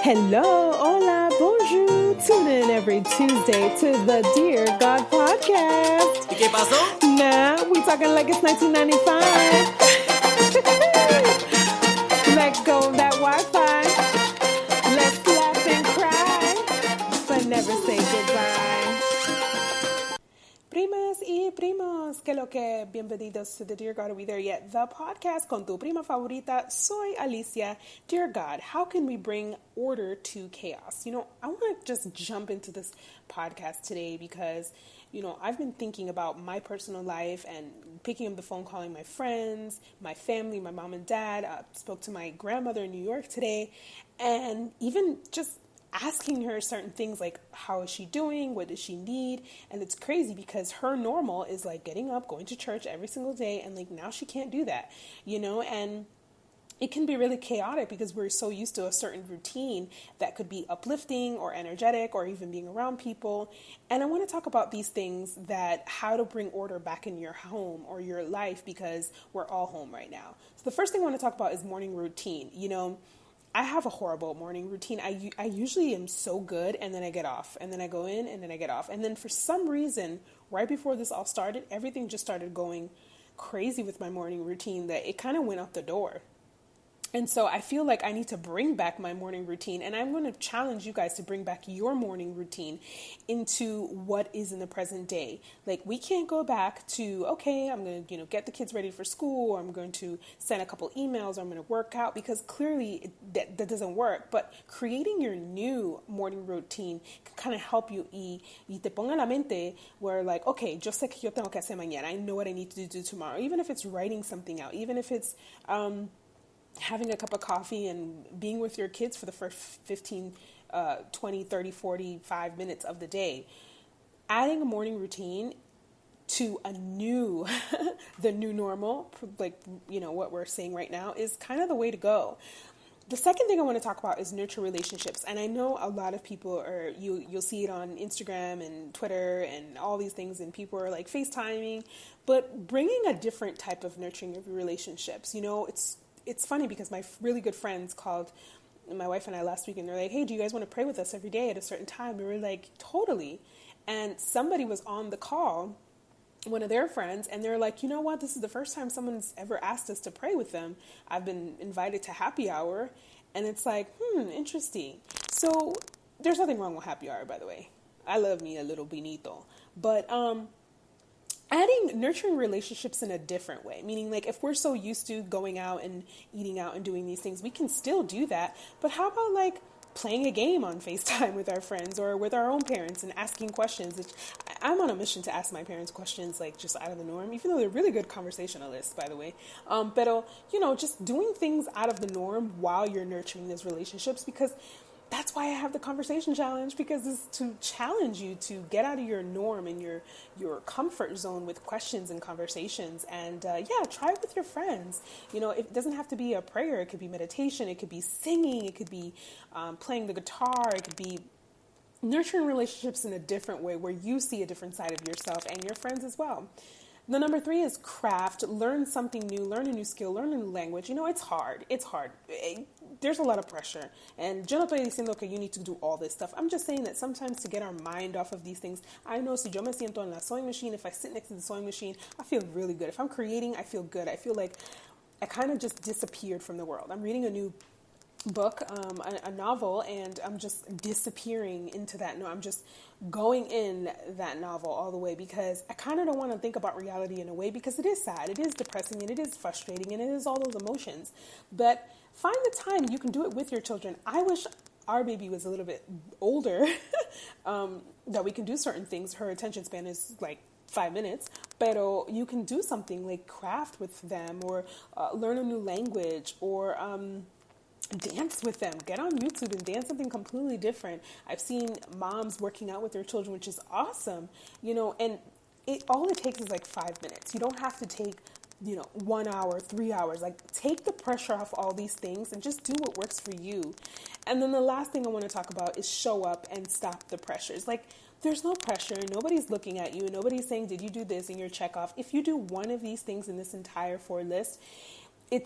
Hello, hola, bonjour. Tune in every Tuesday to the Dear God podcast. ¿Y qué pasó? Nah, we talking like it's 1995. Let go of that Wi-Fi. Let's laugh and cry, but never say goodbye. Primas y primos, que lo que, bienvenidos to the Dear God, Are We There Yet? The podcast con tu prima favorita. Soy Alicia. Dear God, how can we bring order to chaos? I want to just jump into this podcast today because, I've been thinking about my personal life and picking up the phone, calling my friends, my family, my mom and dad. Spoke to my grandmother in New York today, and even just asking her certain things like, how is she doing? What does she need? And it's crazy because her normal is like getting up, going to church every single day. And like now she can't do that, and it can be really chaotic because we're so used to a certain routine that could be uplifting or energetic or even being around people. And I want to talk about these things, that how to bring order back in your home or your life, because we're all home right now. So the first thing I want to talk about is morning routine. I have a horrible morning routine. I usually am so good, and then I get off, and then I go in, and then I get off. And then for some reason, right before this all started, everything just started going crazy with my morning routine that it kind of went out the door. And so I feel like I need to bring back my morning routine, and I'm going to challenge you guys to bring back your morning routine into what is in the present day. Like, we can't go back to, okay, I'm going to, get the kids ready for school, or I'm going to send a couple emails, or I'm going to work out, because clearly that doesn't work. But creating your new morning routine can kind of help you y te ponga la mente where, like, okay, yo sé que yo tengo que hacer mañana. I know what I need to do tomorrow. Even if it's writing something out, even if it's having a cup of coffee and being with your kids for the first 15, 20, 30, 45 minutes of the day. Adding a morning routine to the new normal, like, what we're seeing right now, is kind of the way to go. The second thing I want to talk about is nurture relationships. And I know a lot of people you'll see it on Instagram and Twitter and all these things, and people are like FaceTiming, but bringing a different type of nurturing of your relationships. It's funny because my really good friends called my wife and I last week, and they're like, hey, do you guys want to pray with us every day at a certain time? We were like, totally. And somebody was on the call, one of their friends, and they're like, you know what? This is the first time someone's ever asked us to pray with them. I've been invited to happy hour. And it's like, interesting. So there's nothing wrong with happy hour, by the way. I love me a little Benito. But nurturing relationships in a different way, meaning like if we're so used to going out and eating out and doing these things, we can still do that. But how about like playing a game on FaceTime with our friends or with our own parents and asking questions? I'm on a mission to ask my parents questions like just out of the norm, even though they're really good conversationalists, by the way. But just doing things out of the norm while you're nurturing these relationships, because that's why I have the conversation challenge, because it's to challenge you to get out of your norm and your comfort zone with questions and conversations. And try it with your friends. It doesn't have to be a prayer. It could be meditation. It could be singing. It could be playing the guitar. It could be nurturing relationships in a different way where you see a different side of yourself and your friends as well. The number 3 is craft. Learn something new, learn a new skill, learn a new language. It's hard. There's a lot of pressure. And yo no estoy diciendo que you need to do all this stuff. I'm just saying that sometimes to get our mind off of these things, I know si yo me siento en la sewing machine, if I sit next to the sewing machine, I feel really good. If I'm creating, I feel good. I feel like I kind of just disappeared from the world. I'm reading a new book, a novel, and I'm just disappearing into that. No, I'm just going in that novel all the way, because I kind of don't want to think about reality in a way, because it is sad, it is depressing, and it is frustrating, and it is all those emotions. But find the time. You can do it with your children. I wish our baby was a little bit older, that we can do certain things. Her attention span is like 5 minutes, but you can do something like craft with them, or learn a new language, or dance with them. Get on YouTube and dance something completely different. I've seen moms working out with their children, which is awesome, and all it takes is like 5 minutes. You don't have to take 1 hour, 3 hours. Like, take the pressure off all these things and just do what works for you. And then the last thing I want to talk about is show up and stop the pressures. Like, there's no pressure. Nobody's looking at you. Nobody's saying, did you do this in your check off? If you do one of these things in this entire 4 list,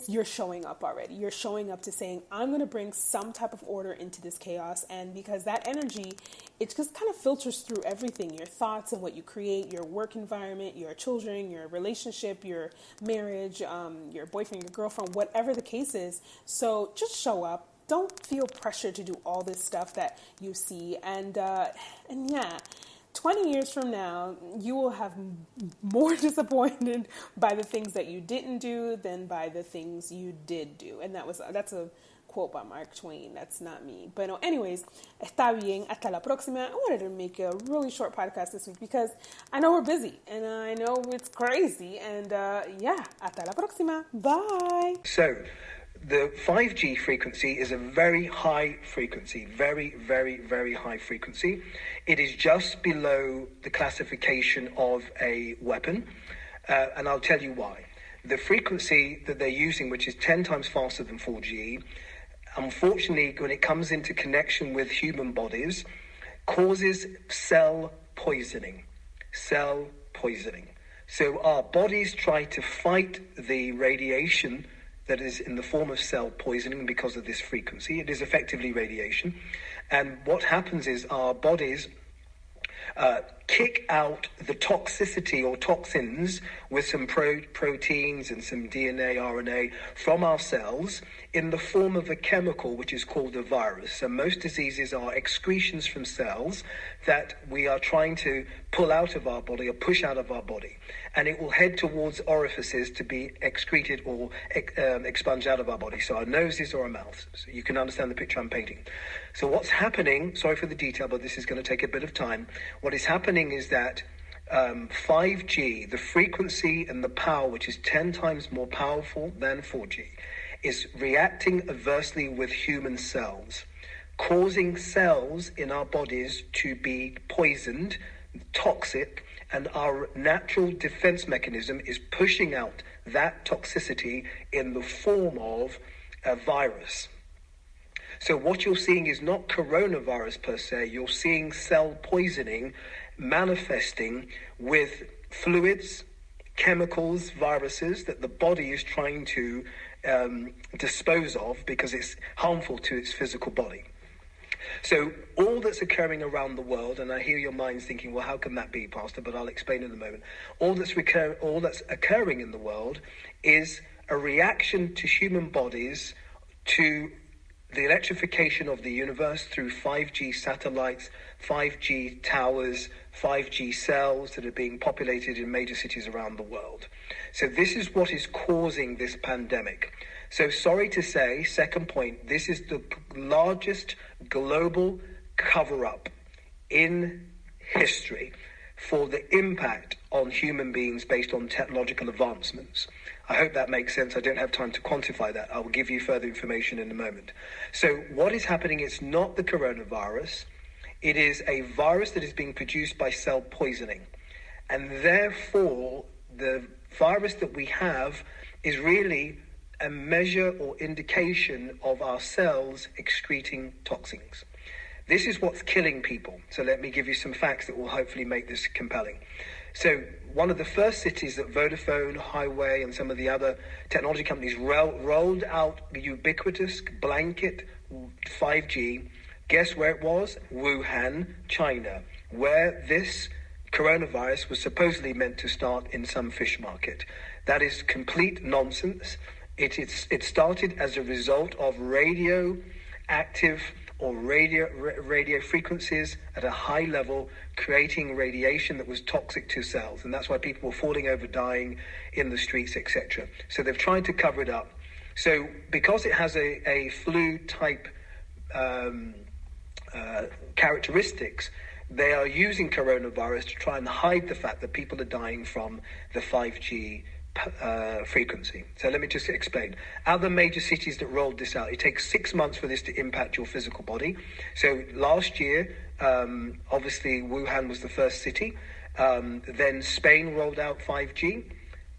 you're showing up already. You're showing up to saying, I'm going to bring some type of order into this chaos. And because that energy, it just kind of filters through everything, your thoughts and what you create, your work environment, your children, your relationship, your marriage, your boyfriend, your girlfriend, whatever the case is. So just show up. Don't feel pressure to do all this stuff that you see. And yeah, 20 years from now, you will have more disappointed by the things that you didn't do than by the things you did do. And that's a quote by Mark Twain. That's not me. But no, anyways, está bien. Hasta la próxima. I wanted to make a really short podcast this week because I know we're busy and I know it's crazy. And yeah, hasta la próxima. Bye. So, the 5G frequency is a very high frequency, very, very, very high frequency. It is just below the classification of a weapon, and I'll tell you why. The frequency that they're using, which is 10 times faster than 4G, unfortunately, when it comes into connection with human bodies, causes cell poisoning. Cell poisoning. So our bodies try to fight the radiation that is in the form of cell poisoning because of this frequency. It is effectively radiation. And what happens is our bodies kick out the toxicity or toxins with some proteins and some DNA, RNA from our cells in the form of a chemical which is called a virus. So most diseases are excretions from cells that we are trying to pull out of our body or push out of our body. And it will head towards orifices to be excreted or expunged out of our body. So our noses or our mouths. So you can understand the picture I'm painting. So what's happening, sorry for the detail, but this is going to take a bit of time. What is happening is that 5G, the frequency and the power, which is 10 times more powerful than 4G, is reacting adversely with human cells, causing cells in our bodies to be poisoned, toxic, and our natural defense mechanism is pushing out that toxicity in the form of a virus. So what you're seeing is not coronavirus per se, you're seeing cell poisoning manifesting with fluids, chemicals, viruses that the body is trying to dispose of because it's harmful to its physical body. So all that's occurring around the world, and I hear your minds thinking, well, how can that be, Pastor? But I'll explain in a moment. All that's occurring in the world is a reaction to human bodies to the electrification of the universe through 5G satellites, 5G towers, 5G cells that are being populated in major cities around the world. So this is what is causing this pandemic. So sorry to say, second point, this is the largest global cover-up in history for the impact on human beings based on technological advancements. I hope that makes sense. I don't have time to quantify that. I will give you further information in a moment. So what is happening? It's not the coronavirus. It is a virus that is being produced by cell poisoning. And therefore, the virus that we have is really a measure or indication of our cells excreting toxins. This is what's killing people. So let me give you some facts that will hopefully make this compelling. So one of the first cities that Vodafone, Highway, and some of the other technology companies rolled out the ubiquitous blanket 5G, guess where it was? Wuhan, China, where this coronavirus was supposedly meant to start in some fish market. That is complete nonsense. It started as a result of radioactive or radio frequencies at a high level, creating radiation that was toxic to cells. And that's why people were falling over, dying in the streets, etc. So they've tried to cover it up. So because it has a flu-type characteristics, they are using coronavirus to try and hide the fact that people are dying from the 5G frequency. So let me just explain. Other major cities that rolled this out, it takes 6 months for this to impact your physical body. So last year, obviously Wuhan was the first city. Then Spain rolled out 5G.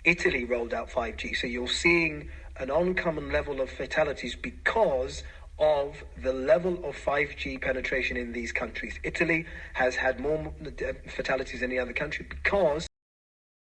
Italy rolled out 5G. So you're seeing an oncoming level of fatalities because of the level of 5G penetration in these countries. Italy has had more fatalities than any other country because